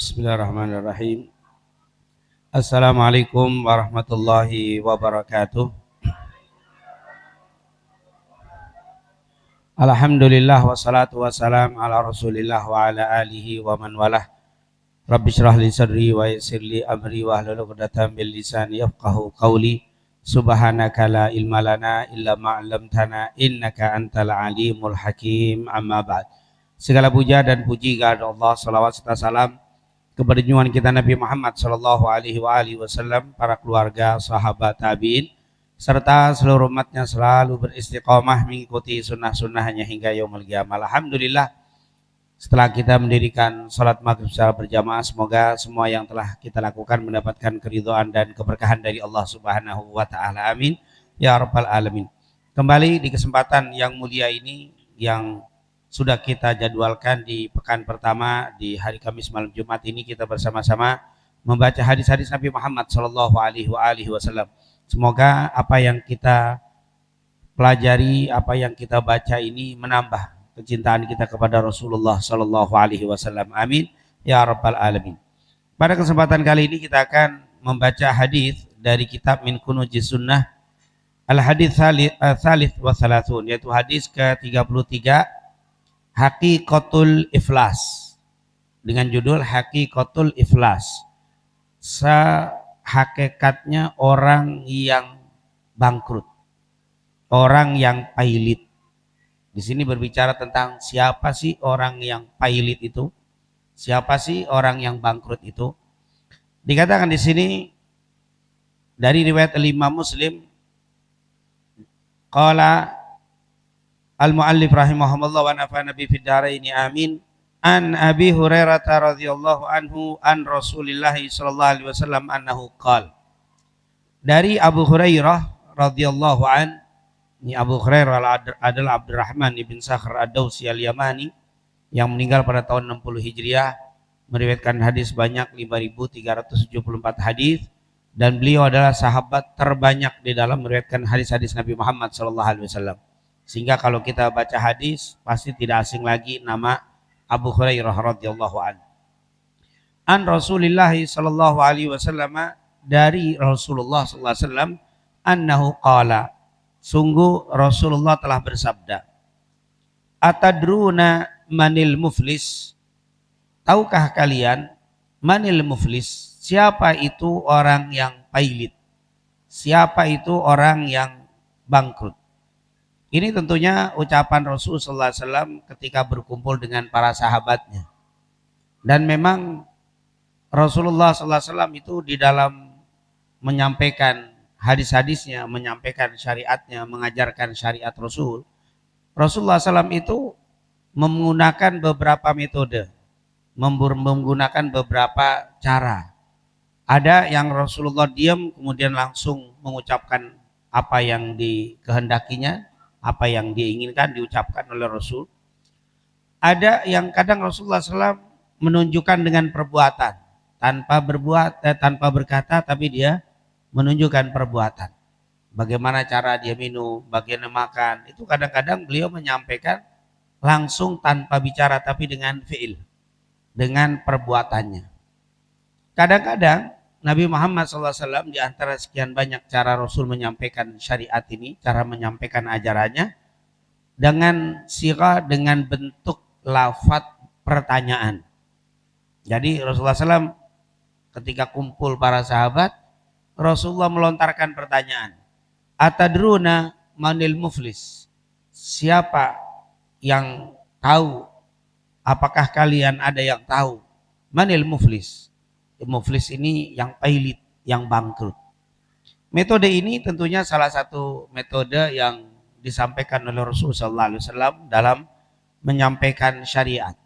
Bismillahirrahmanirrahim. Assalamualaikum warahmatullahi wabarakatuh. Alhamdulillah wassalatu wassalam ala rasulillah wa ala alihi wa man walah. Rabbi syrah li sadri wa yassir li amri wa hlul 'uqdatam min lisani yafqahu qawli. Subhanaka la ilma lana illa ma 'allamtana innaka antal alimul hakim. Amma ba'd. Segala puja dan puji kepada Allah, salawat serta salam kepada junjungan kita Nabi Muhammad sallallahu alaihi wasallam, para keluarga, sahabat, tabi'in, serta seluruh umatnya selalu beristiqomah mengikuti sunnah-sunnahnya hingga yaumul qiyamah. Alhamdulillah, setelah kita mendirikan salat maghrib secara berjamaah, semoga semua yang telah kita lakukan mendapatkan keridhaan dan keberkahan dari Allah Subhanahu wa taala. Amin ya rabbal alamin. Kembali di kesempatan yang mulia ini yang sudah kita jadwalkan di pekan pertama di hari Kamis malam Jumat ini, kita bersama-sama membaca hadis-hadis Nabi Muhammad sallallahu alaihi wasallam. Semoga apa yang kita pelajari, apa yang kita baca ini menambah kecintaan kita kepada Rasulullah sallallahu alaihi wasallam. Amin ya rabbal alamin. Pada kesempatan kali ini kita akan membaca hadis dari kitab Min Kunuzis Sunnah, al-hadits tsalits wa tsalasun, yaitu hadis ke-33, Haqiqatul Iflas, dengan judul Haqiqatul Iflas, sehakikatnya orang yang bangkrut, orang yang pailit. Di sini berbicara tentang siapa sih orang yang pailit itu, siapa sih orang yang bangkrut itu. Dikatakan di sini dari riwayat Imam Muslim, qala al-muallif rahimahumullah wa nafa'ana bi fid dharaini amin, an Abi Hurairah radhiyallahu anhu an Rasulillah sallallahu alaihi wasallam annahu qala. Dari Abu Hurairah radhiyallahu an, ini Abu Hurairah adalah Abdurrahman ibn Sakhr ad-Dawsi al-Yamani yang meninggal pada tahun 60 Hijriah, meriwayatkan hadis banyak 5.374 hadis, dan beliau adalah sahabat terbanyak di dalam meriwayatkan hadis-hadis Nabi Muhammad sallallahu alaihi wasallam. Sehingga kalau kita baca hadis pasti tidak asing lagi nama Abu Hurairah radhiyallahu anhu. An Rasulillah sallallahu alaihi wasallam, dari Rasulullah sallallahu alaihi wasallam, annahu qala, sungguh Rasulullah telah bersabda, atadruna manil muflis, tahukah kalian manil muflis, siapa itu orang yang pailit, siapa itu orang yang bangkrut. Ini tentunya ucapan Rasul sallallahu alaihi wasallam ketika berkumpul dengan para sahabatnya. Dan memang Rasulullah sallallahu alaihi wasallam itu di dalam menyampaikan hadis-hadisnya, menyampaikan syariatnya, mengajarkan syariat Rasulullah SAW itu menggunakan beberapa metode, menggunakan beberapa cara. Ada yang Rasulullah diam kemudian langsung mengucapkan apa yang dikehendakinya, apa yang diinginkan diucapkan oleh Rasul. Ada yang kadang Rasulullah SAW menunjukkan dengan perbuatan, tanpa berkata, tapi dia menunjukkan perbuatan. Bagaimana cara dia minum, bagaimana makan, itu kadang-kadang beliau menyampaikan langsung tanpa bicara, tapi dengan fi'il, dengan perbuatannya. Kadang-kadang Nabi Muhammad SAW, di antara sekian banyak cara Rasul menyampaikan syariat ini, cara menyampaikan ajarannya, dengan sirah, dengan bentuk lafaz pertanyaan. Jadi Rasulullah SAW ketika kumpul para sahabat, Rasulullah melontarkan pertanyaan, atadruna manil muflis, siapa yang tahu, apakah kalian ada yang tahu manil muflis? Muflis ini yang pailit, yang bangkrut. Metode ini tentunya salah satu metode yang disampaikan oleh Rasulullah SAW dalam menyampaikan syariat.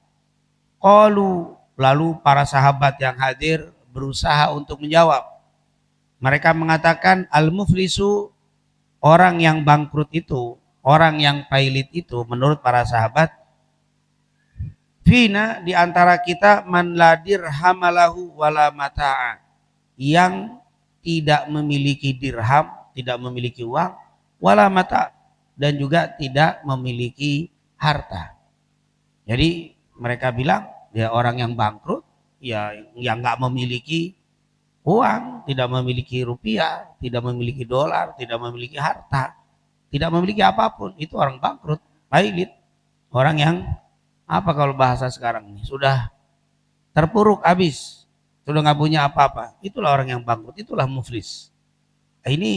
Qalu, lalu para sahabat yang hadir berusaha untuk menjawab. Mereka mengatakan al-muflisu, orang yang bangkrut itu, orang yang pailit itu, menurut para sahabat, fina, di antara kita, man la dirhamalahu wala mata'a, yang tidak memiliki dirham, tidak memiliki uang, wala mata', dan juga tidak memiliki harta. Jadi mereka bilang dia orang yang bangkrut, ya yang nggak memiliki uang, tidak memiliki rupiah, tidak memiliki dolar, tidak memiliki harta, tidak memiliki apapun, itu orang bangkrut, pailit, orang yang apa kalau bahasa sekarang ini sudah terpuruk habis, sudah nggak punya apa-apa, itulah orang yang bangkrut, itulah muflis. Ini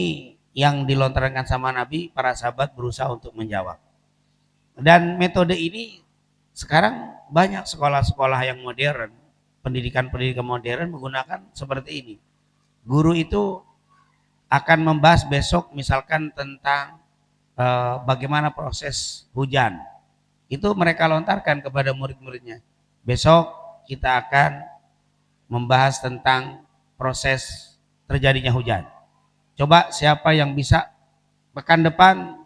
yang dilontarkan sama Nabi, para sahabat berusaha untuk menjawab. Dan metode ini sekarang banyak sekolah-sekolah yang modern, pendidikan-pendidikan modern menggunakan seperti ini. Guru itu akan membahas besok misalkan tentang bagaimana proses hujan. Itu mereka lontarkan kepada murid-muridnya. Besok kita akan membahas tentang proses terjadinya hujan. Coba siapa yang bisa pekan depan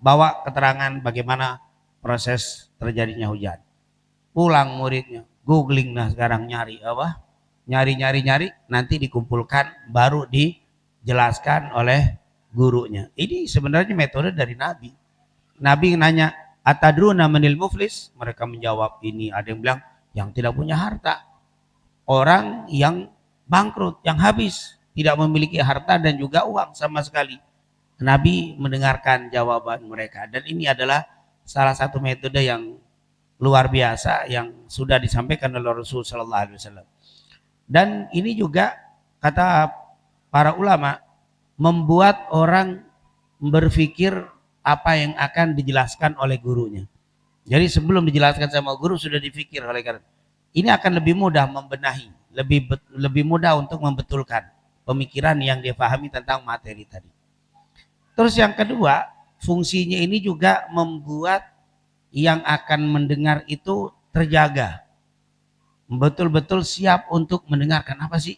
bawa keterangan bagaimana proses terjadinya hujan. Pulang muridnya, googling nah sekarang nyari apa? Nyari, nanti dikumpulkan baru dijelaskan oleh gurunya. Ini sebenarnya metode dari Nabi. Nabi nanya, "Atadruna manil muflis?" Mereka menjawab ini, ada yang bilang yang tidak punya harta. Orang yang bangkrut, yang habis, tidak memiliki harta dan juga uang sama sekali. Nabi mendengarkan jawaban mereka dan ini adalah salah satu metode yang luar biasa yang sudah disampaikan oleh Rasul sallallahu alaihi wasallam. Dan ini juga kata para ulama membuat orang berpikir apa yang akan dijelaskan oleh gurunya. Jadi sebelum dijelaskan sama guru sudah dipikir oleh karena ini akan lebih mudah membenahi, lebih mudah untuk membetulkan pemikiran yang dia pahami tentang materi tadi. Terus yang kedua, fungsinya ini juga membuat yang akan mendengar itu terjaga. Betul-betul siap untuk mendengarkan apa sih?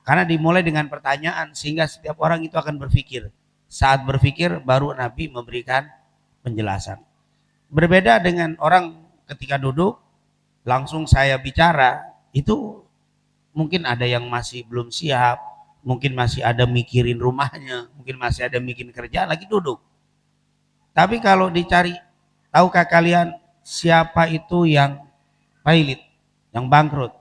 Karena dimulai dengan pertanyaan sehingga setiap orang itu akan berpikir. Saat berpikir baru Nabi memberikan penjelasan. Berbeda dengan orang ketika duduk langsung saya bicara, itu mungkin ada yang masih belum siap, mungkin masih ada mikirin rumahnya, mungkin masih ada mikirin kerjaan lagi duduk. Tapi kalau dicari, tahukah kalian siapa itu yang pailit, yang bangkrut?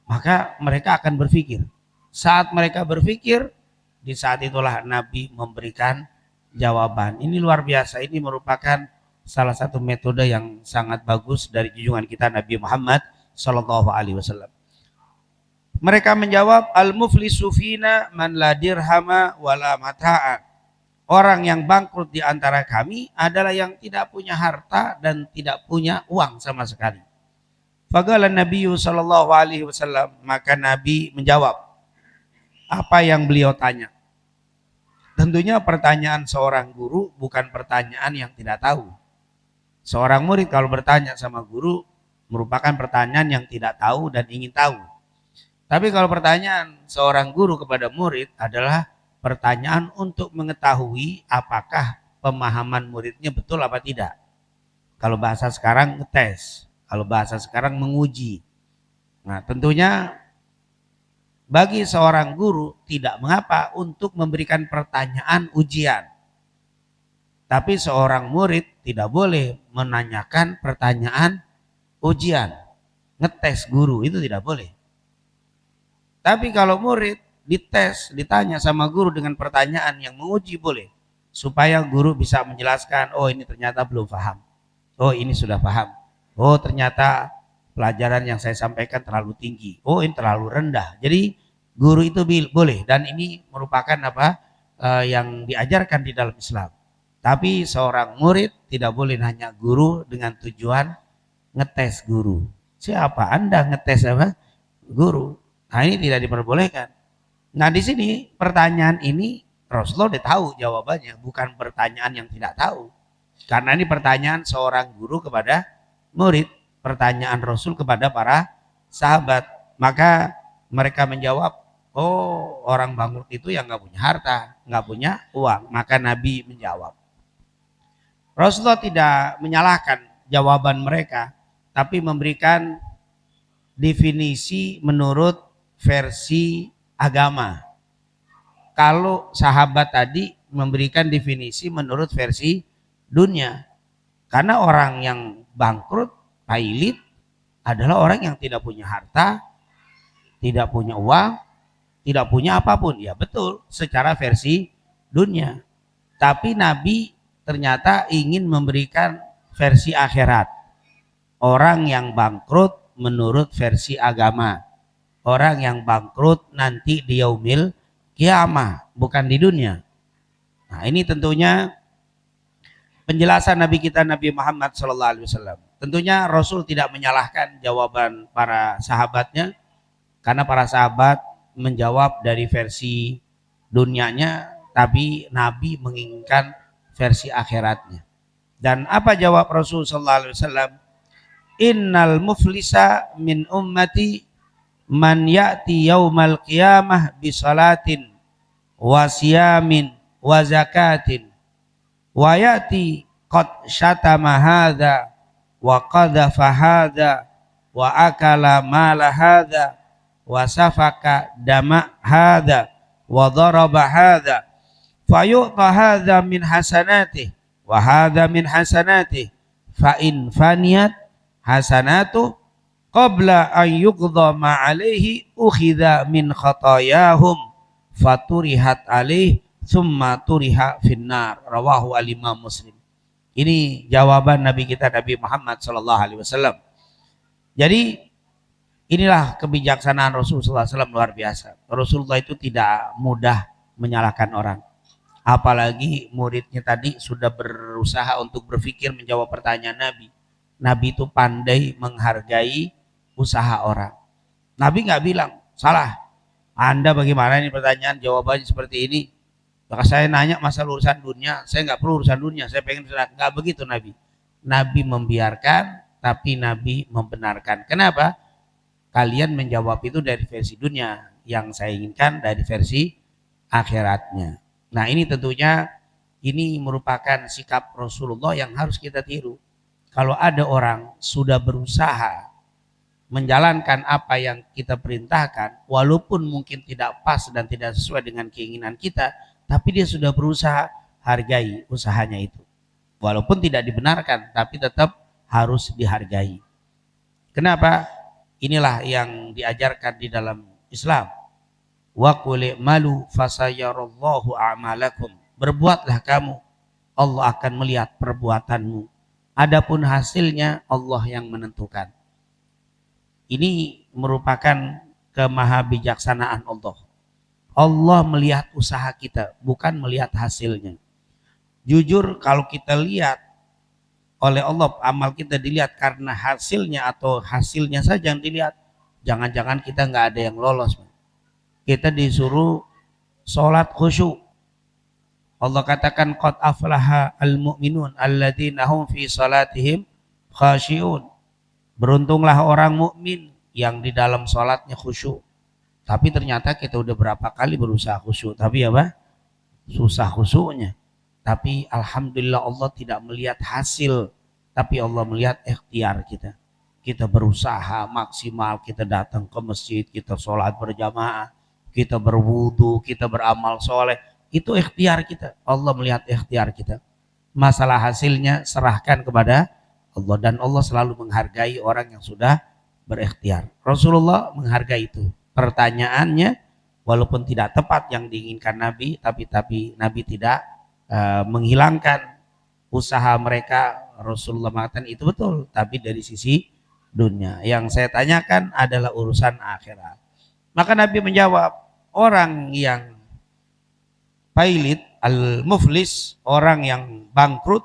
Maka mereka akan berpikir. Saat mereka berpikir, di saat itulah Nabi memberikan jawaban. Ini luar biasa, ini merupakan salah satu metode yang sangat bagus dari junjungan kita Nabi Muhammad Sallallahu Alaihi Wasallam. Mereka menjawab, al-muflisu fina man la dirhama wala mata'a. Orang yang bangkrut di antara kami adalah yang tidak punya harta dan tidak punya uang sama sekali. Faqala Nabi sallallahu alaihi wasallam, maka Nabi menjawab apa yang beliau tanya. Tentunya pertanyaan seorang guru bukan pertanyaan yang tidak tahu. Seorang murid kalau bertanya sama guru merupakan pertanyaan yang tidak tahu dan ingin tahu. Tapi kalau pertanyaan seorang guru kepada murid adalah pertanyaan untuk mengetahui apakah pemahaman muridnya betul apa tidak. Kalau bahasa sekarang ngetes, kalau bahasa sekarang menguji. Nah tentunya bagi seorang guru tidak mengapa untuk memberikan pertanyaan ujian. Tapi seorang murid tidak boleh menanyakan pertanyaan ujian. Ngetes guru itu tidak boleh. Tapi kalau murid dites, ditanya sama guru dengan pertanyaan yang menguji boleh. Supaya guru bisa menjelaskan, oh ini ternyata belum paham. Oh ini sudah paham. Oh ternyata pelajaran yang saya sampaikan terlalu tinggi. Oh ini terlalu rendah. Jadi guru itu boleh dan ini merupakan apa yang diajarkan di dalam Islam. Tapi seorang murid tidak boleh nanya guru dengan tujuan ngetes guru. Siapa Anda ngetes apa? Guru. Nah ini tidak diperbolehkan. Nah di sini pertanyaan ini Rasulullah sudah tahu jawabannya, bukan pertanyaan yang tidak tahu. Karena ini pertanyaan seorang guru kepada murid, pertanyaan Rasul kepada para sahabat. Maka mereka menjawab, oh orang bangkrut itu yang nggak punya harta, nggak punya uang. Maka Nabi menjawab. Rasulullah tidak menyalahkan jawaban mereka, tapi memberikan definisi menurut versi agama. Kalau sahabat tadi memberikan definisi menurut versi dunia. Karena orang yang bangkrut, pailit adalah orang yang tidak punya harta, tidak punya uang, tidak punya apapun. Ya betul, secara versi dunia. Tapi Nabi ternyata ingin memberikan versi akhirat. Orang yang bangkrut menurut versi agama. Orang yang bangkrut nanti di yaumil kiamah, bukan di dunia. Nah, ini tentunya penjelasan Nabi kita Nabi Muhammad SAW. Tentunya Rasul tidak menyalahkan jawaban para sahabatnya, karena para sahabat menjawab dari versi dunianya, tapi Nabi menginginkan versi akhiratnya. Dan apa jawab Rasul SAW? Innal muflisa min ummati man ya'ti yaumal qiyamah bi salatin wa siyamin wa zakatin wa ya'ti qad syatama hadza wa qadhafa hadza wa akala mala hadza wa safaka dama hadza wa daraba hadza fayu'ta hadza min hasanatihi wa hadza min hasanatihi fa in faniyat hasanatu qabla an yuqdha ma alaihi ukhidha min khatayahum faturihat alaih summa turiha finnar. Rawahu al-Imam Muslim. Ini jawaban Nabi kita Nabi Muhammad SAW. Jadi inilah kebijaksanaan Rasulullah SAW luar biasa. Rasulullah itu tidak mudah menyalahkan orang. Apalagi muridnya tadi sudah berusaha untuk berpikir menjawab pertanyaan Nabi. Nabi itu pandai menghargai usaha orang. Nabi nggak bilang salah, Anda bagaimana ini pertanyaan jawabannya seperti ini. Maka saya nanya masalah urusan dunia, saya nggak perlu urusan dunia, saya pengen nggak begitu Nabi. Nabi membiarkan, tapi Nabi membenarkan. Kenapa? Kalian menjawab itu dari versi dunia, yang saya inginkan dari versi akhiratnya. Nah ini tentunya ini merupakan sikap Rasulullah yang harus kita tiru. Kalau ada orang sudah berusaha menjalankan apa yang kita perintahkan, walaupun mungkin tidak pas dan tidak sesuai dengan keinginan kita, tapi dia sudah berusaha, hargai usahanya itu. Walaupun tidak dibenarkan, tapi tetap harus dihargai. Kenapa? Inilah yang diajarkan di dalam Islam. Wa qul malu fasayarallahu a'malakum. Berbuatlah kamu, Allah akan melihat perbuatanmu. Adapun hasilnya Allah yang menentukan. Ini merupakan kemahabijaksanaan Allah. Allah melihat usaha kita, bukan melihat hasilnya. Jujur kalau kita lihat oleh Allah, amal kita dilihat karena hasilnya atau hasilnya saja yang dilihat, jangan-jangan kita nggak ada yang lolos. Kita disuruh sholat khusyuk. Allah katakan qad aflaha al-mu'minun alladzina hum fi salatihim khashi'un. Beruntunglah orang mukmin yang di dalam sholatnya khusyuk. Tapi ternyata kita udah berapa kali berusaha khusyuk, tapi apa? Susah khusyuknya. Tapi alhamdulillah Allah tidak melihat hasil, tapi Allah melihat ikhtiar kita. Kita berusaha maksimal, kita datang ke masjid, kita sholat berjamaah, kita berwudu, kita beramal soleh. Itu ikhtiar kita. Allah melihat ikhtiar kita. Masalah hasilnya serahkan kepada Allah, dan Allah selalu menghargai orang yang sudah berikhtiar. Rasulullah menghargai itu. Pertanyaannya walaupun tidak tepat yang diinginkan Nabi, tapi Nabi tidak menghilangkan usaha mereka. Rasulullah mengatakan itu betul, tapi dari sisi dunia. Yang saya tanyakan adalah urusan akhirat. Maka Nabi menjawab, orang yang pailit, al-muflis, orang yang bangkrut.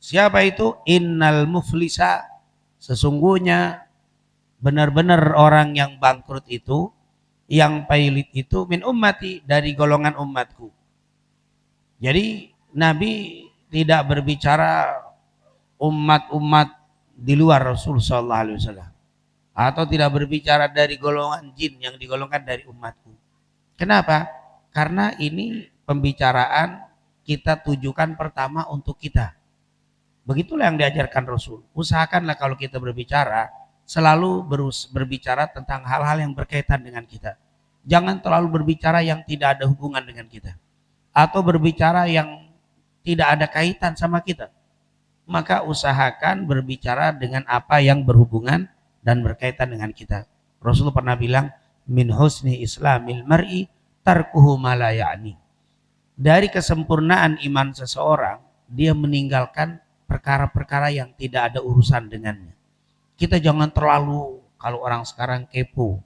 Siapa itu? Innal muflisa, sesungguhnya benar-benar orang yang bangkrut itu, yang pailit itu, min ummati, dari golongan umatku. Jadi Nabi tidak berbicara umat-umat di luar Rasul sallallahu alaihi wasallam, atau tidak berbicara dari golongan jin yang digolongkan dari umatku. Kenapa? Karena ini pembicaraan kita tujukan pertama untuk kita. Begitulah yang diajarkan Rasul. Usahakanlah kalau kita berbicara, selalu berbicara tentang hal-hal yang berkaitan dengan kita. Jangan terlalu berbicara yang tidak ada hubungan dengan kita, atau berbicara yang tidak ada kaitan sama kita. Maka usahakan berbicara dengan apa yang berhubungan dan berkaitan dengan kita. Rasul pernah bilang, min husni islamil mar'i tarkuhu ma la ya'ni. Dari kesempurnaan iman seseorang, dia meninggalkan perkara-perkara yang tidak ada urusan dengannya. Kita jangan terlalu, kalau orang sekarang kepo,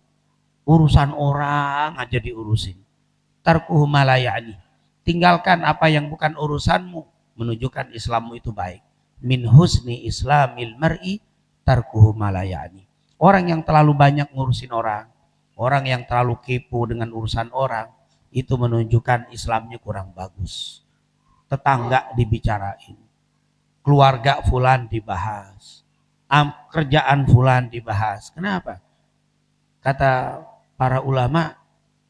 urusan orang aja diurusin. Tarkuhu ma la ya'ni. Tinggalkan apa yang bukan urusanmu, menunjukkan Islammu itu baik. Min husni islamil mar'i tarkuhu ma la ya'ni. Orang yang terlalu banyak ngurusin orang, orang yang terlalu kepo dengan urusan orang, itu menunjukkan Islamnya kurang bagus. Tetangga dibicarain, keluarga fulan dibahas, kerjaan fulan dibahas. Kenapa? Kata para ulama,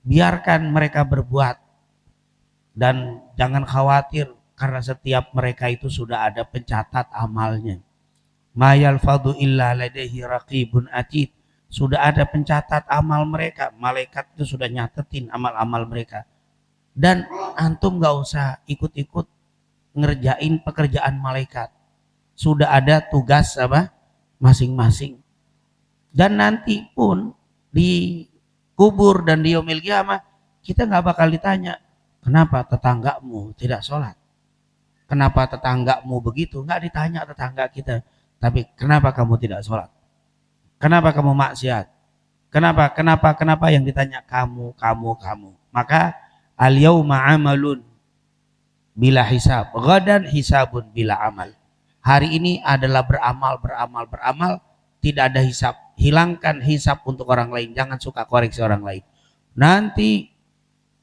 biarkan mereka berbuat dan jangan khawatir karena setiap mereka itu sudah ada pencatat amalnya. Ma yalfadhu illa ladaihi raqibun atid. Sudah ada pencatat amal mereka, malaikat itu sudah nyatetin amal-amal mereka. Dan antum gak usah ikut-ikut ngerjain pekerjaan malaikat. Sudah ada tugas apa masing-masing. Dan nanti pun di kubur dan di yaumil qiyamah kita nggak bakal ditanya kenapa tetanggamu tidak sholat, kenapa tetanggamu begitu, nggak ditanya tetangga kita, tapi kenapa kamu tidak sholat, kenapa kamu maksiat, kenapa yang ditanya kamu. Maka al yauma amalun bila hisab, ghadan hisabun bila amal. Hari ini adalah beramal, tidak ada hisab. Hilangkan hisab untuk orang lain, jangan suka koreksi orang lain. Nanti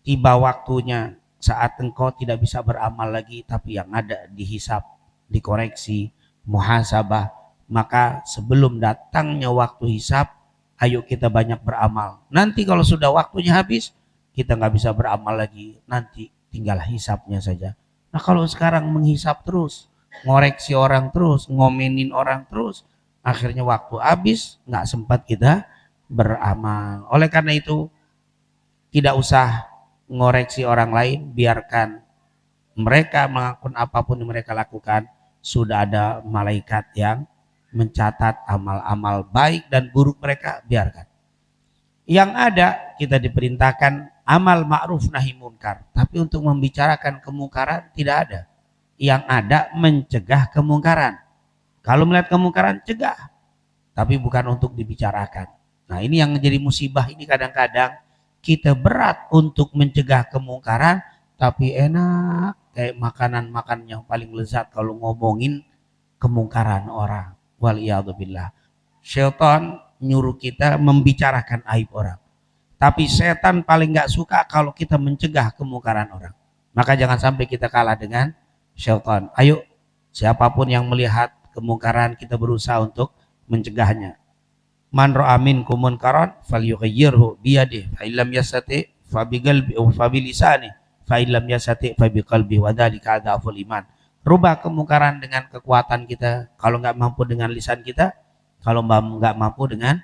tiba waktunya saat engkau tidak bisa beramal lagi, tapi yang ada dihisab, dikoreksi, muhasabah. Maka sebelum datangnya waktu hisab, ayo kita banyak beramal. Nanti kalau sudah waktunya habis, kita nggak bisa beramal lagi, nanti tinggal hisabnya saja. Nah kalau sekarang menghisab terus, ngoreksi orang terus, ngomenin orang terus, akhirnya waktu habis, nggak sempat kita beramal. Oleh karena itu, tidak usah ngoreksi orang lain, biarkan mereka melakukan apapun yang mereka lakukan. Sudah ada malaikat yang mencatat amal-amal baik dan buruk mereka, biarkan. Yang ada, kita diperintahkan amal ma'ruf nahi munkar, tapi untuk membicarakan kemungkaran tidak ada. Yang ada mencegah kemungkaran. Kalau melihat kemungkaran, cegah, tapi bukan untuk dibicarakan. Nah ini yang menjadi musibah ini, kadang-kadang kita berat untuk mencegah kemungkaran, tapi enak kayak makanan yang paling lezat kalau ngomongin kemungkaran orang. Waliyadzubillah. Syaitan nyuruh kita membicarakan aib orang, tapi setan paling gak suka kalau kita mencegah kemungkaran orang. Maka jangan sampai kita kalah dengan syaitan. Ayo, siapapun yang melihat kemungkaran, kita berusaha untuk mencegahnya. Man ra'a minkum munkaran falyughayyirhu biyadihi fa illam yastati fa biqalbi fa bilisani fa illam yastati fa biqalbi wa dzalika adzaful iman. Rubah kemungkaran dengan kekuatan kita, kalau nggak mampu dengan lisan kita, kalau nggak mampu dengan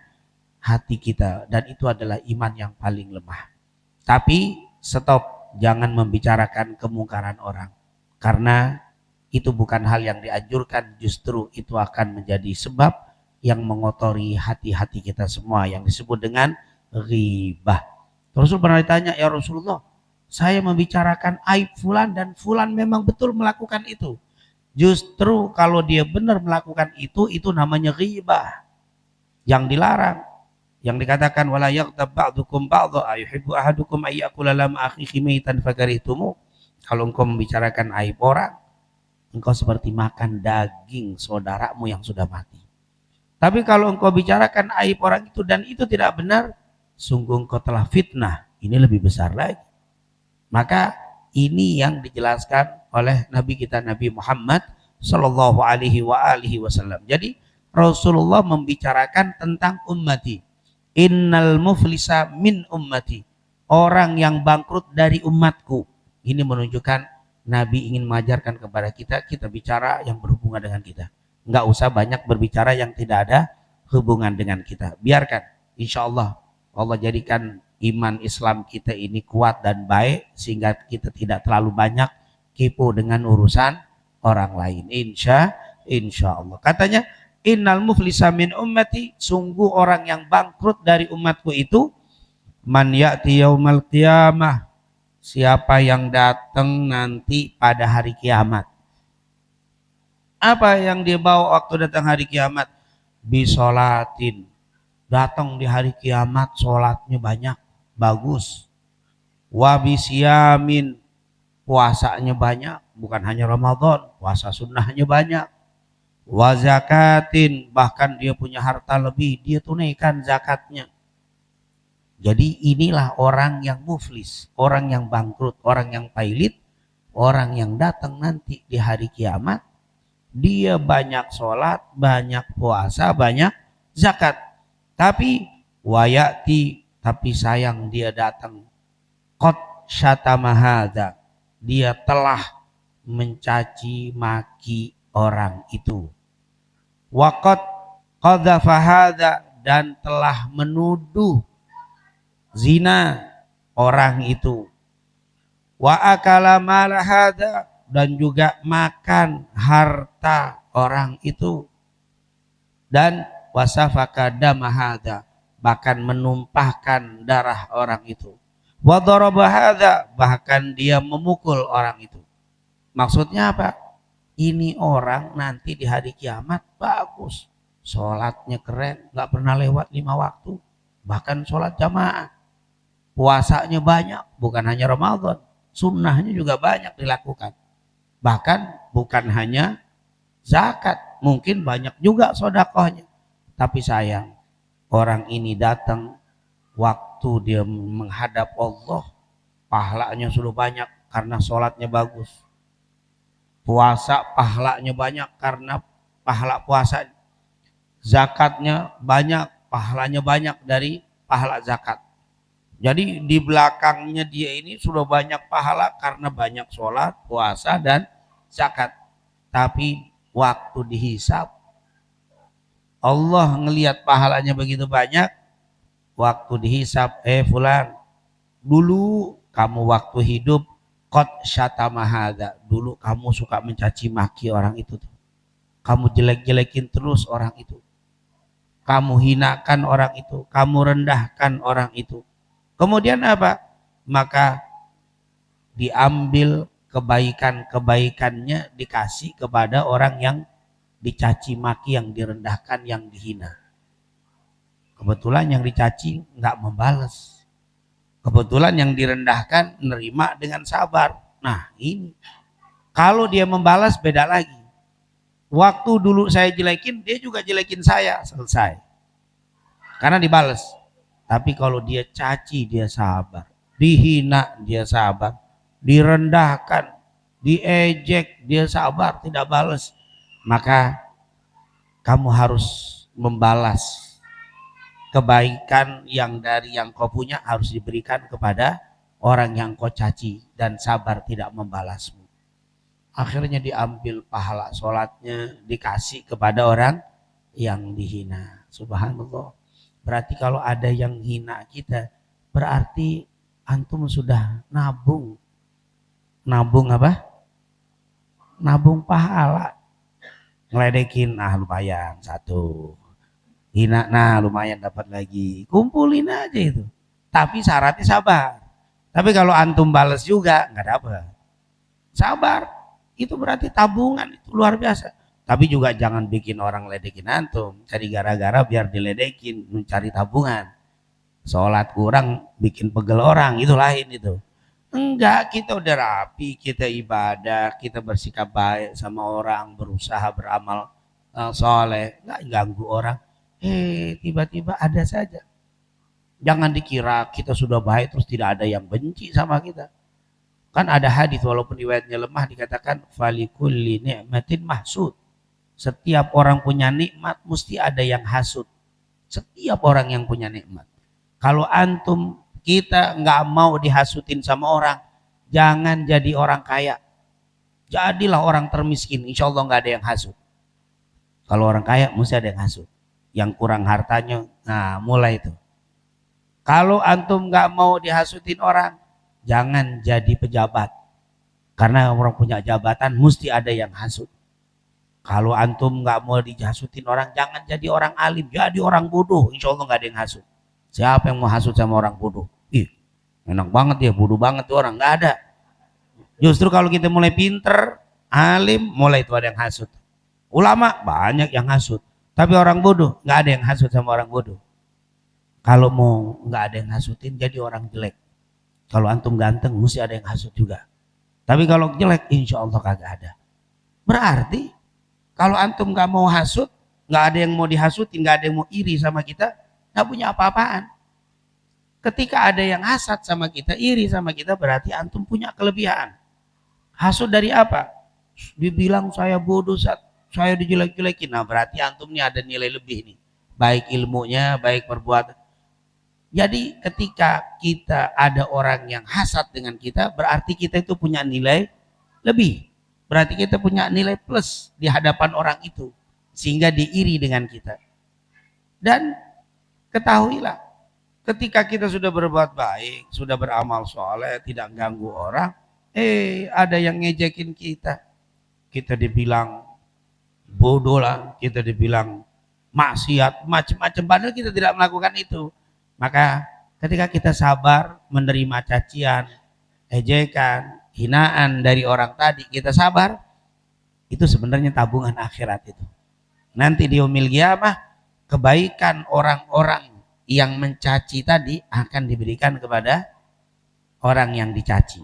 hati kita, dan itu adalah iman yang paling lemah. Tapi stop, jangan membicarakan kemungkaran orang, karena itu bukan hal yang dianjurkan, justru itu akan menjadi sebab yang mengotori hati-hati kita semua, yang disebut dengan ghibah. Rasul pernah ditanya, ya Rasulullah, saya membicarakan aib fulan dan fulan memang betul melakukan itu. Justru kalau dia benar melakukan itu namanya ghibah, yang dilarang, yang dikatakan wala yaghtab ba'dukum ba'dha ayuhibbu ahadukum ayyakula lam akhihi maitan fakarihtumu. Kalau engkau membicarakan aib orang, engkau seperti makan daging saudaramu yang sudah mati. Tapi kalau engkau bicarakan aib orang itu dan itu tidak benar, sungguh engkau telah fitnah, ini lebih besar lagi. Maka ini yang dijelaskan oleh Nabi kita Nabi Muhammad Sallallahu Alaihi Wasallam. Jadi Rasulullah membicarakan tentang ummati. Innal muflisa min ummati. Orang yang bangkrut dari umatku. Ini menunjukkan Nabi ingin mengajarkan kepada kita bicara yang berhubungan dengan kita. Nggak usah banyak berbicara yang tidak ada hubungan dengan kita. Biarkan, insya Allah jadikan iman Islam kita ini kuat dan baik, sehingga kita tidak terlalu banyak kepo dengan urusan orang lain. Insya Allah. Katanya, innal muflisa min ummati, sungguh orang yang bangkrut dari umatku itu, Man ya'ti yaumal qiyamah, siapa yang datang nanti pada hari kiamat. Apa yang dia bawa waktu datang hari kiamat? Bisolatin, datang di hari kiamat sholatnya banyak, bagus. Wabisyamin, puasanya banyak, bukan hanya Ramadan, puasa sunnahnya banyak. Wazakatin, bahkan dia punya harta lebih, dia tunaikan zakatnya. Jadi inilah orang yang muflis, orang yang bangkrut, orang yang pailit, orang yang datang nanti di hari kiamat. Dia banyak sholat, banyak puasa, banyak zakat. Tapi wayati, tapi sayang dia datang. Qad syatamahada, dia telah mencaci maki orang itu. Waqad qadzafahada, dan telah menuduh zina orang itu. Wa akala malahada, dan juga makan harta orang itu. Dan wasafaka damahada, bahkan menumpahkan darah orang itu. Wa darabahada, bahkan dia memukul orang itu. Maksudnya apa? Ini orang nanti di hari kiamat bagus, sholatnya keren, gak pernah lewat 5 waktu, bahkan sholat jamaah. Puasanya banyak, bukan hanya Ramadan, sunnahnya juga banyak dilakukan. Bahkan bukan hanya zakat, mungkin banyak juga sedekahnya. Tapi sayang, orang ini datang waktu dia menghadap Allah, pahalanya sudah banyak karena sholatnya bagus. Puasa pahalanya banyak karena pahala puasa. Zakatnya banyak, pahalanya banyak dari pahala zakat. Jadi di belakangnya dia ini sudah banyak pahala karena banyak sholat, puasa, dan zakat. Tapi waktu dihisab, Allah ngelihat pahalanya begitu banyak. Waktu dihisab, fulan, dulu kamu waktu hidup qad syatamahada, dulu kamu suka mencaci maki orang itu. Kamu jelek-jelekin terus orang itu. Kamu hinakan orang itu, kamu rendahkan orang itu. Kemudian apa? Maka diambil kebaikan-kebaikannya dikasih kepada orang yang dicaci maki, yang direndahkan, yang dihina. Kebetulan yang dicaci nggak membalas. Kebetulan yang direndahkan menerima dengan sabar. Nah ini, kalau dia membalas beda lagi. Waktu dulu saya jelekin, dia juga jelekin saya, selesai. Karena dibalas. Tapi kalau dia caci, dia sabar. Dihina, dia sabar. Direndahkan, diejek, dia sabar, tidak balas. Maka kamu harus membalas kebaikan yang dari yang kau punya, harus diberikan kepada orang yang kau caci dan sabar tidak membalasmu. Akhirnya diambil pahala sholatnya, dikasih kepada orang yang dihina. Subhanallah. Berarti kalau ada yang hina kita, berarti antum sudah nabung. Nabung apa? Nabung pahala. Ngeledekin, lumayan satu. Hina, lumayan dapat lagi. Kumpulin aja itu. Tapi syaratnya sabar. Tapi kalau antum balas juga, nggak dapat. Sabar. Itu berarti tabungan, itu luar biasa. Tapi juga jangan bikin orang ledekin antum, cari gara-gara biar diledekin, mencari tabungan. Sholat kurang bikin pegel orang, itu lain itu. Enggak, kita udah rapi, kita ibadah, kita bersikap baik sama orang, berusaha beramal soleh, enggak ganggu orang. Tiba-tiba ada saja. Jangan dikira kita sudah baik terus tidak ada yang benci sama kita. Kan ada hadis walaupun riwayatnya lemah dikatakan falikulli ni'matin mahsud. Setiap orang punya nikmat mesti ada yang hasud. Setiap orang yang punya nikmat. Kalau antum kita nggak mau dihasutin sama orang, jangan jadi orang kaya. Jadilah orang termiskin, insya Allah nggak ada yang hasud. Kalau orang kaya mesti ada yang hasud. Yang kurang hartanya, mulai itu. Kalau antum nggak mau dihasutin orang, jangan jadi pejabat. Karena orang punya jabatan mesti ada yang hasud. Kalau antum nggak mau dihasutin orang, jangan jadi orang alim, jadi orang bodoh. Insya Allah nggak ada yang hasud. Siapa yang mau hasud sama orang bodoh? Enak banget ya, bodoh banget tuh orang, nggak ada. Justru kalau kita mulai pinter, alim, mulai itu ada yang hasut. Ulama banyak yang hasut, tapi orang bodoh nggak ada yang hasut sama orang bodoh. Kalau mau nggak ada yang hasutin, jadi orang jelek. Kalau antum ganteng, mesti ada yang hasut juga. Tapi kalau jelek, insya Allah kagak ada. Berarti kalau antum nggak mau hasut, nggak ada yang mau dihasutin, nggak ada yang mau iri sama kita, nggak punya apa-apaan. Ketika ada yang hasad sama kita, iri sama kita, berarti antum punya kelebihan. Hasut dari apa? Dibilang saya bodoh, saya dijelek-jelekin. Nah berarti antum nih ada nilai lebih nih. Baik ilmunya, baik perbuatan. Jadi ketika kita ada orang yang hasad dengan kita, berarti kita itu punya nilai lebih. Berarti kita punya nilai plus di hadapan orang itu. Sehingga diiri dengan kita. Dan ketahuilah, ketika kita sudah berbuat baik, sudah beramal soleh, tidak ganggu orang, ada yang ngejekin kita. Kita dibilang bodoh lah, kita dibilang maksiat, macam-macam. Padahal kita tidak melakukan itu. Maka ketika kita sabar menerima cacian, ejekan, hinaan dari orang tadi, kita sabar, itu sebenarnya tabungan akhirat itu. Nanti di yaumil qiyamah, kebaikan orang-orang yang mencaci tadi akan diberikan kepada orang yang dicaci.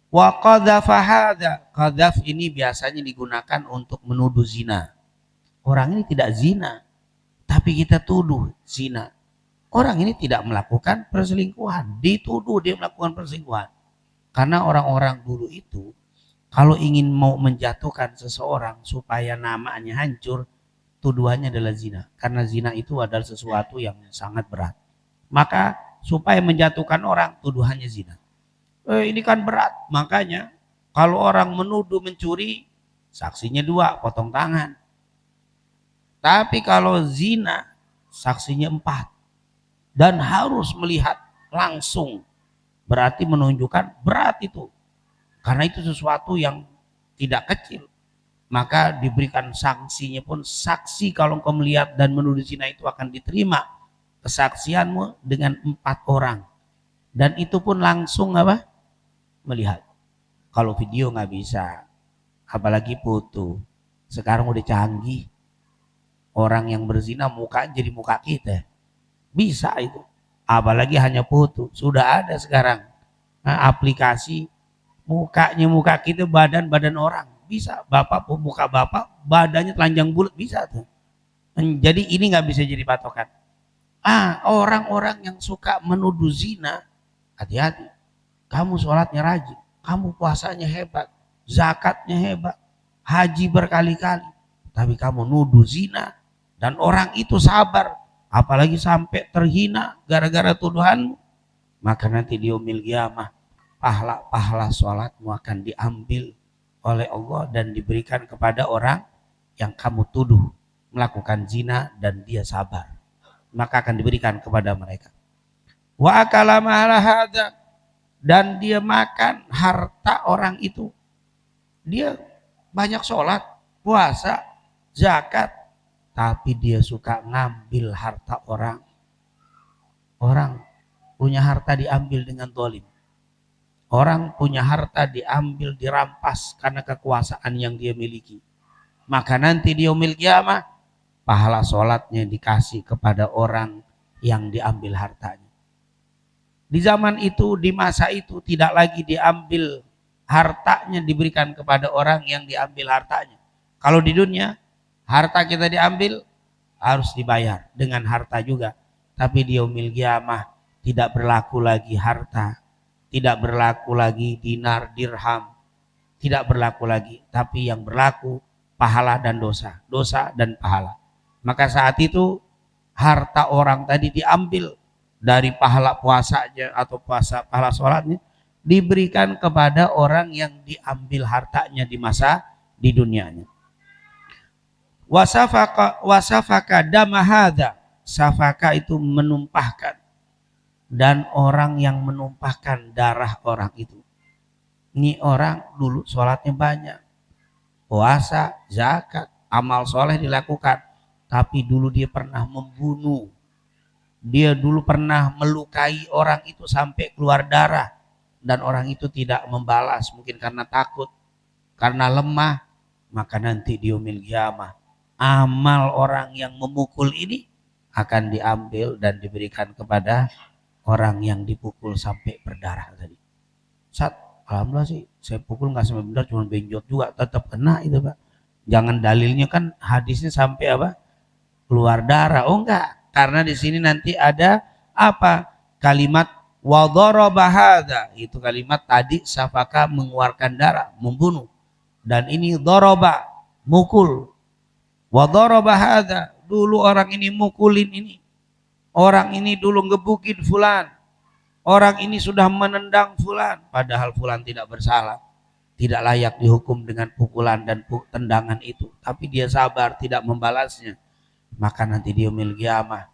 Wa qadhafa hadza, qadhaf ini biasanya digunakan untuk menuduh zina. Orang ini tidak zina, tapi kita tuduh zina. Orang ini tidak melakukan perselingkuhan, dituduh dia melakukan perselingkuhan. Karena orang-orang dulu itu kalau ingin mau menjatuhkan seseorang supaya namanya hancur, tuduhannya adalah zina. Karena zina itu adalah sesuatu yang sangat berat. Maka supaya menjatuhkan orang, tuduhannya zina. Ini kan berat, makanya kalau orang menuduh mencuri, saksinya 2, potong tangan. Tapi kalau zina, saksinya 4. Dan harus melihat langsung, berarti menunjukkan berat itu, karena itu sesuatu yang tidak kecil. Maka diberikan sanksinya pun, saksi kalau engkau melihat dan menuduh zina itu akan diterima kesaksianmu dengan 4 orang, dan itu pun langsung apa? Melihat. Kalau video nggak bisa, apalagi foto. Sekarang udah canggih, orang yang berzina muka jadi muka kita. Bisa itu, apalagi hanya foto. Sudah ada sekarang aplikasi mukanya muka kita, badan orang. Bisa, bapak muka bapak badannya telanjang bulat, bisa tuh. Jadi ini nggak bisa jadi patokan. Orang-orang yang suka menuduh zina, hati-hati. Kamu sholatnya rajin, kamu puasanya hebat, zakatnya hebat, haji berkali-kali, tapi kamu nuduh zina dan orang itu sabar, apalagi sampai terhina gara-gara tuduhanmu, maka nanti di yaumil qiyamah pahala sholatmu akan diambil oleh Allah dan diberikan kepada orang yang kamu tuduh melakukan zina dan dia sabar, maka akan diberikan kepada mereka. Wa akala ma'ala hadza, dan dia makan harta orang itu. Dia banyak sholat, puasa, zakat, tapi dia suka ngambil harta orang. Orang punya harta diambil dengan zalim. Orang punya harta diambil, dirampas karena kekuasaan yang dia miliki. Maka nanti di yaumil qiyamah, pahala sholatnya dikasih kepada orang yang diambil hartanya. Di zaman itu, di masa itu tidak lagi diambil hartanya diberikan kepada orang yang diambil hartanya. Kalau di dunia harta kita diambil harus dibayar dengan harta juga. Tapi di yaumil qiyamah tidak berlaku lagi harta, tidak berlaku lagi dinar, dirham, tidak berlaku lagi. Tapi yang berlaku pahala dan dosa, dosa dan pahala. Maka saat itu harta orang tadi diambil dari pahala puasanya atau pahala sholatnya, diberikan kepada orang yang diambil hartanya di masa di dunianya. Wasafaka damahada, safaka itu menumpahkan, dan orang yang menumpahkan darah orang itu. Ini orang dulu sholatnya banyak, puasa, zakat, amal soleh dilakukan, tapi dulu dia pernah membunuh dia dulu pernah melukai orang itu sampai keluar darah dan orang itu tidak membalas, mungkin karena takut, karena lemah, maka nanti di yaumil qiyamah amal orang yang memukul ini akan diambil dan diberikan kepada orang yang dipukul sampai berdarah tadi. Sat, alhamdulillah sih saya pukul nggak sampai benar, cuma benjot juga, tetap kena itu Pak. Jangan dalilnya kan hadisnya sampai apa? Keluar darah. Oh enggak, karena di sini nanti ada apa? Kalimat wa daraba hadza, itu kalimat tadi safaka mengeluarkan darah, membunuh. Dan ini daraba, mukul. Wa daraba hadza, dulu orang ini mukulin ini. Orang ini dulu ngebukin fulan. Orang ini sudah menendang fulan, padahal fulan tidak bersalah. Tidak layak dihukum dengan pukulan dan tendangan itu, tapi dia sabar tidak membalasnya. Maka nanti di yaumil qiyamah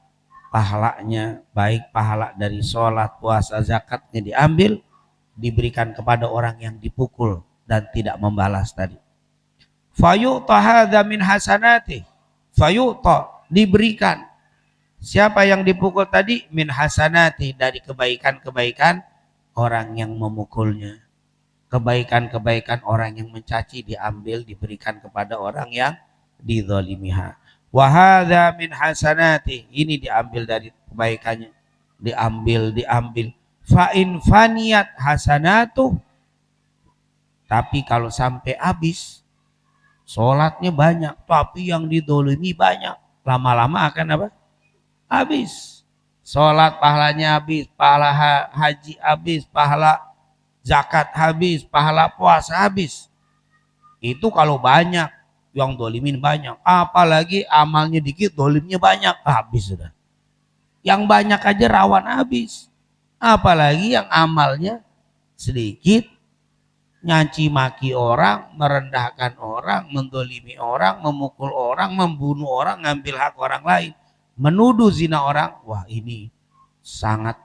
pahalanya, baik pahala dari sholat, puasa, zakatnya diambil, diberikan kepada orang yang dipukul dan tidak membalas tadi. Fayu'ta hadza min hasanati, fayu'ta, diberikan. Siapa yang dipukul tadi? Min hasanati, dari kebaikan-kebaikan orang yang memukulnya. Kebaikan-kebaikan orang yang mencaci diambil, diberikan kepada orang yang dizalimiha. Wa hadza min hasanati, ini diambil dari kebaikannya. Diambil. Fa in faniyat hasanatu, tapi kalau sampai habis, sholatnya banyak, tapi yang dizalimi banyak, lama-lama akan apa? Habis. Sholat pahalanya habis, pahala haji habis, pahala zakat habis, pahala puasa habis. Itu kalau banyak, yang dolimin banyak. Apalagi amalnya dikit, dolimnya banyak, habis sudah. Yang banyak aja rawan habis. Apalagi yang amalnya sedikit, nyaci maki orang, merendahkan orang, mendolimi orang, memukul orang, membunuh orang, ngambil hak orang lain, menuduh zina orang. Wah, ini sangat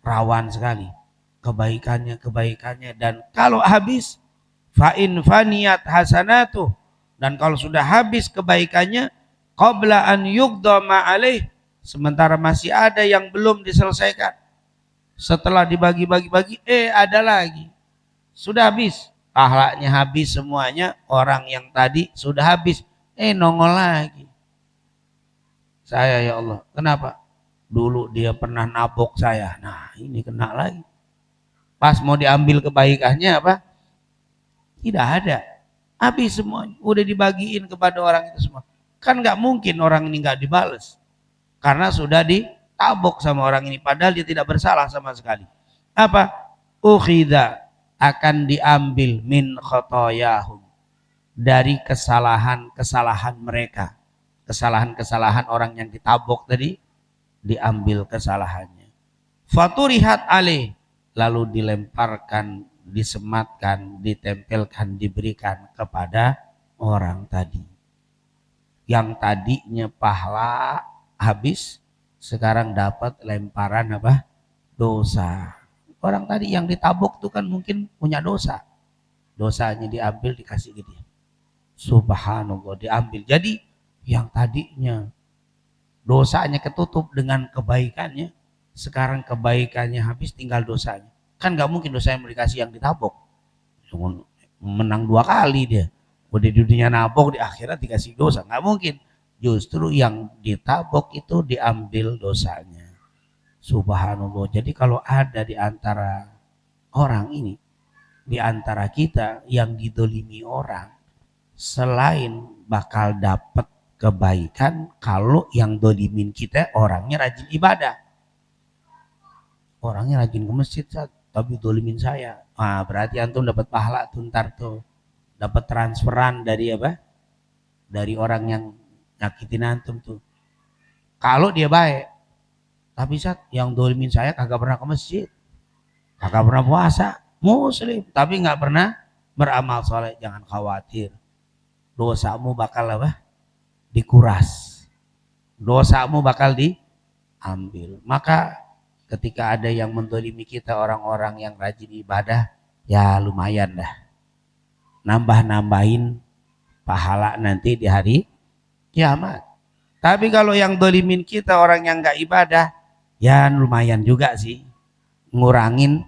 rawan sekali kebaikannya. Dan kalau habis, fa in faniyat hasanatuh, dan kalau sudah habis kebaikannya, qabla an yuqda ma alaih, sementara masih ada yang belum diselesaikan, setelah dibagi-bagi, ada lagi, sudah habis, pahalanya habis semuanya, orang yang tadi sudah habis, nongol lagi. Saya, ya Allah, kenapa? Dulu dia pernah nabok saya, nah ini kena lagi. Pas mau diambil kebaikannya apa? Tidak ada, habis semuanya, udah dibagiin kepada orang itu semua. Kan nggak mungkin orang ini nggak dibales, karena sudah ditabok sama orang ini, padahal dia tidak bersalah sama sekali. Apa? Ukhidha, akan diambil min khotoyahum, dari kesalahan mereka. Kesalahan orang yang ditabok tadi, diambil kesalahannya. Faturihat alaih, lalu dilemparkan, disematkan, ditempelkan, diberikan kepada orang tadi. Yang tadinya pahala habis, sekarang dapat lemparan apa? Dosa. Orang tadi yang ditabok itu kan mungkin punya dosa. Dosanya diambil, dikasih ke dia. Subhanallah, diambil. Jadi yang tadinya dosanya ketutup dengan kebaikannya, sekarang kebaikannya habis, tinggal dosanya. Kan gak mungkin dosanya mau dikasih yang ditabok. Menang 2 kali dia. Udah di dunia nabok, di akhirat dikasih dosa. Gak mungkin. Justru yang ditabok itu diambil dosanya. Subhanallah. Jadi kalau ada di antara orang ini, di antara kita yang didolimi orang, selain bakal dapat kebaikan, kalau yang dolimin kita orangnya rajin ibadah, orangnya rajin ke masjid, tapi dolimin saya, berarti antum dapat pahala tuh, ntar tuh dapat transferan dari apa? Dari orang yang nyakitin antum tuh. Kalau dia baik, tapi yang dolimin saya kagak pernah ke masjid, kagak pernah puasa, muslim, tapi nggak pernah beramal soleh, jangan khawatir, dosamu bakal apa? Dikuras, dosamu bakal diambil. Maka ketika ada yang mendolimi kita, orang-orang yang rajin ibadah, ya lumayan dah, nambah-nambahin pahala nanti di hari kiamat. Tapi kalau yang dolimin kita orang yang nggak ibadah, ya lumayan juga sih ngurangin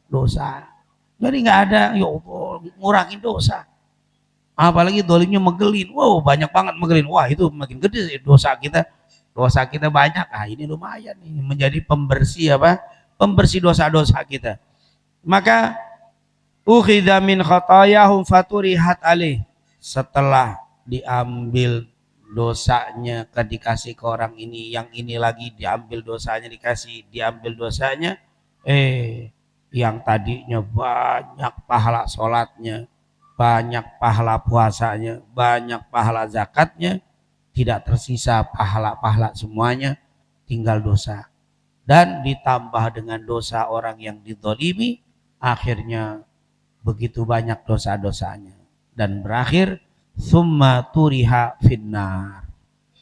dosa. Jadi nggak ada, ya Allah, ngurangin dosa. Apalagi dolimnya megelin, wow banyak banget megelin, wah itu makin gede dosa kita. Dosa kita banyak, ini lumayan nih menjadi pembersih apa? Pembersih dosa-dosa kita. Maka ukhidha min khatayahum faturihat alih. Setelah diambil dosanya dikasih ke orang ini, yang ini lagi diambil dosanya dikasih, diambil dosanya, yang tadinya banyak pahala sholatnya, banyak pahala puasanya, banyak pahala zakatnya, tidak tersisa pahala-pahala semuanya, tinggal dosa. Dan ditambah dengan dosa orang yang dizalimi, akhirnya begitu banyak dosa-dosanya. Dan berakhir, summa turiha finnar.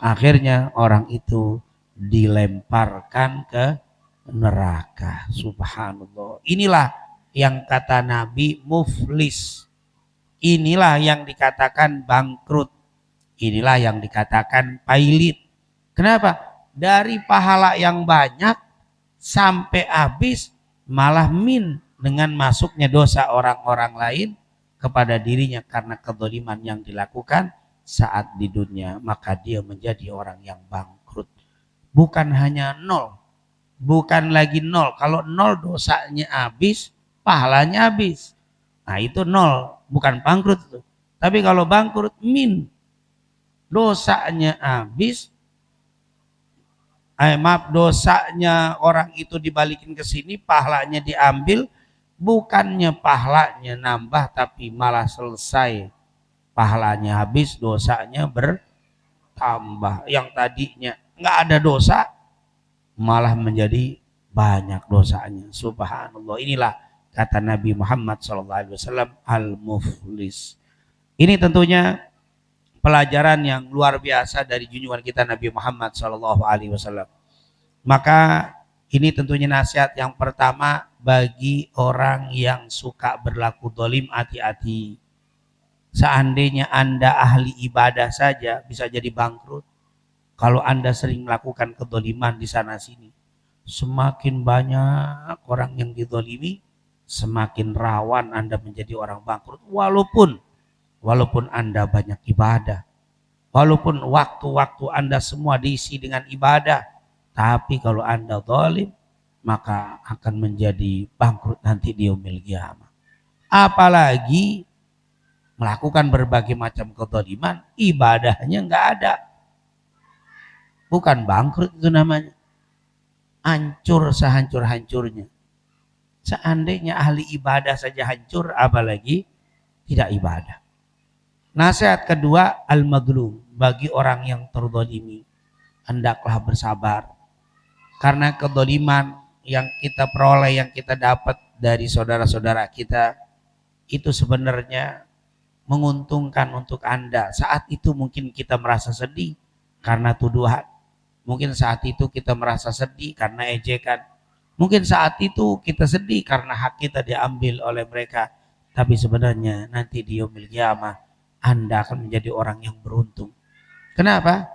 Akhirnya orang itu dilemparkan ke neraka. Subhanallah. Inilah yang kata Nabi muflis. Inilah yang dikatakan bangkrut. Inilah yang dikatakan pailit. Kenapa? Dari pahala yang banyak sampai habis malah dengan masuknya dosa orang-orang lain kepada dirinya karena kedzaliman yang dilakukan saat di dunia, maka dia menjadi orang yang bangkrut. Bukan hanya nol, bukan lagi nol. Kalau nol dosanya habis, pahalanya habis. Nah itu nol, bukan bangkrut itu. Tapi kalau bangkrut dosanya habis, dosanya orang itu dibalikin ke sini, pahalanya diambil, bukannya pahalanya nambah tapi malah selesai. Pahalanya habis, dosanya bertambah. Yang tadinya nggak ada dosa, malah menjadi banyak dosanya. Subhanallah. Inilah kata Nabi Muhammad SAW, al-muflis. Ini tentunya pelajaran yang luar biasa dari junjungan kita Nabi Muhammad SAW. Maka ini tentunya nasihat yang pertama bagi orang yang suka berlaku dolim, hati-hati. Seandainya Anda ahli ibadah saja bisa jadi bangkrut. Kalau Anda sering melakukan kedoliman di sana sini, semakin banyak orang yang didolimi, semakin rawan Anda menjadi orang bangkrut. Walaupun Anda banyak ibadah, walaupun waktu-waktu Anda semua diisi dengan ibadah, tapi kalau Anda zalim, maka akan menjadi bangkrut nanti di yaumil qiyamah. Apalagi melakukan berbagai macam kezaliman, ibadahnya nggak ada. Bukan bangkrut itu namanya. Hancur sehancur-hancurnya. Seandainya ahli ibadah saja hancur, apalagi tidak ibadah. Nasihat kedua, al-madlum, bagi orang yang terzalimi, hendaklah bersabar. Karena kedzaliman yang kita peroleh, yang kita dapat dari saudara-saudara kita, itu sebenarnya menguntungkan untuk Anda. Saat itu mungkin kita merasa sedih karena tuduhan. Mungkin saat itu kita merasa sedih karena ejekan. Mungkin saat itu kita sedih karena hak kita diambil oleh mereka. Tapi sebenarnya nanti di yaumil qiyamah Anda akan menjadi orang yang beruntung. Kenapa?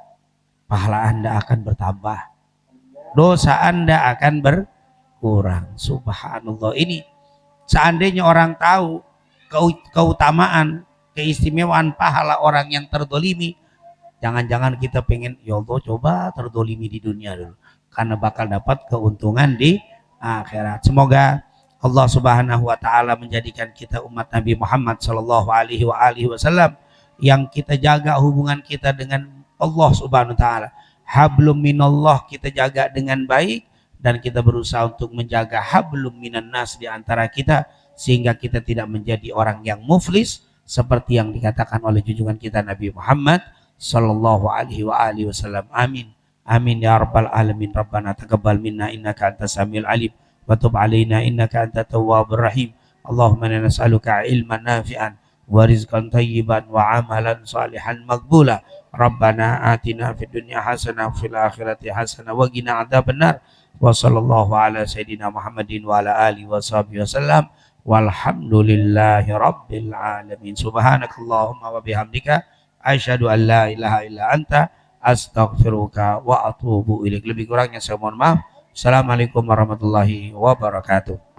Pahala Anda akan bertambah. Dosa Anda akan berkurang. Subhanallah. Ini seandainya orang tahu keutamaan, keistimewaan pahala orang yang terdolimi, jangan-jangan kita pengen, ya Allah coba terdolimi di dunia dulu. Karena bakal dapat keuntungan di akhirat. Semoga Allah Subhanahu wa taala menjadikan kita umat Nabi Muhammad sallallahu alaihi wasallam yang kita jaga hubungan kita dengan Allah Subhanahu wa taala. Hablum minallah kita jaga dengan baik, dan kita berusaha untuk menjaga hablum minan nas di antara kita sehingga kita tidak menjadi orang yang muflis seperti yang dikatakan oleh junjungan kita Nabi Muhammad sallallahu alaihi wasallam. Amin. Amin ya rabbal alamin. Rabbana taqabbal minna innaka antas samiul alim wa tub alaina innaka antat tawwabur rahim. Allahumma inna nas'aluka ilman nafi'an wa rizqan thayyiban wa amalan salihan maqbula. Rabbana atina fid dunya hasanah wa fil akhirati hasanah wa qina adzabannar. Wa sallallahu ala sayidina Muhammadin wa ala alihi wa sahbihi wasallam. Walhamdulillahi rabbil alamin. Subhanakallahumma wa bihamdika asyhadu an la ilaha illa anta astaghfiruka wa atubu ilaik. Lebih kurangnya saya mohon maaf. Assalamualaikum warahmatullahi wabarakatuh.